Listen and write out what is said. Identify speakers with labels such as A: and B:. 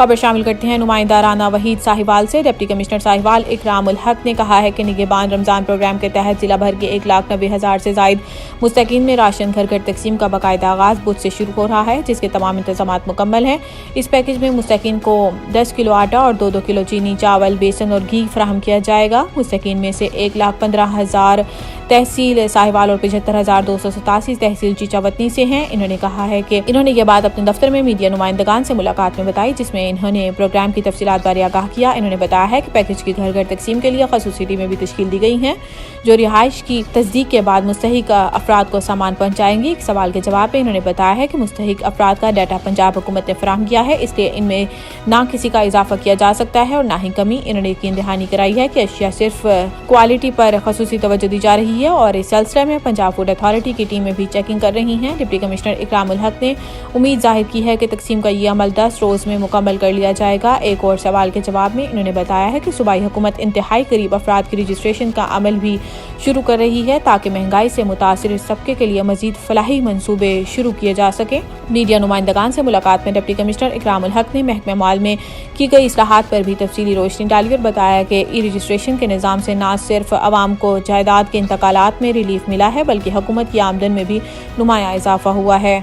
A: خبر شامل کرتے ہیں نمائندہ رانا وحید ساہیوال سے۔ ڈپٹی کمشنر ساہیوال اکرام الحق نے کہا ہے کہ نگہبان رمضان پروگرام کے تحت ضلع بھر کے 1,90,000 سے زائد مستحقین میں راشن گھر گھر تقسیم کا باقاعدہ آغاز بدھ سے شروع ہو رہا ہے، جس کے تمام انتظامات مکمل ہیں۔ اس پیکج میں مستحقین کو 10 کلو آٹا اور 2 کلو چینی، چاول، بیسن اور گھی فراہم کیا جائے گا۔ مستحقین میں سے 1,15,000 تحصیل ساہیوال اور 75,287 تحصیل چیچا وطنی سے ہیں۔ انہوں نے کہا ہے کہ انہوں نے یہ بات اپنے دفتر میں میڈیا نمائندگان سے ملاقات میں بتائی، جس میں انہوں نے پروگرام کی تفصیلات بارے آگاہ کیا۔ انہوں نے بتایا ہے کہ پیکج کی گھر گھر تقسیم کے لیے خصوصی ٹیمیں بھی تشکیل دی گئی ہیں، جو رہائش کی تصدیق کے بعد مستحق افراد کو سامان پہنچائیں گی۔ ایک سوال کے جواب میں انہوں نے بتایا ہے کہ مستحق افراد کا ڈیٹا پنجاب حکومت نے فراہم کیا ہے، اس لیے ان میں نہ کسی کا اضافہ کیا جا سکتا ہے اور نہ ہی کمی۔ انہوں نے یقین دہانی کرائی ہے کہ اشیاء صرف کوالٹی پر خصوصی توجہ دی جا رہی ہے اور اس سلسلے میں پنجاب فوڈ اتھارٹی کی ٹیمیں بھی چیکنگ کر رہی ہیں۔ ڈپٹی کمشنر اکرام الحق نے امید ظاہر کی ہے کہ تقسیم کا یہ عمل 10 روز میں مکمل کر لیا جائے گا۔ ایک اور سوال کے جواب میں انہوں نے بتایا ہے کہ صوبائی حکومت انتہائی قریب افراد کی رجسٹریشن کا عمل بھی شروع کر رہی ہے تاکہ مہنگائی سے متاثر اس طبقے کے لیے مزید فلاحی منصوبے شروع کیے جا سکیں۔ میڈیا نمائندگان سے ملاقات میں ڈپٹی کمشنر اکرام الحق نے محکمہ مال میں کی گئی اصلاحات پر بھی تفصیلی روشنی ڈالی اور بتایا کہ ای رجسٹریشن کے نظام سے نہ صرف عوام کو جائیداد کے انتقالات میں ریلیف ملا ہے بلکہ حکومت کی آمدن میں بھی نمایاں اضافہ ہوا ہے۔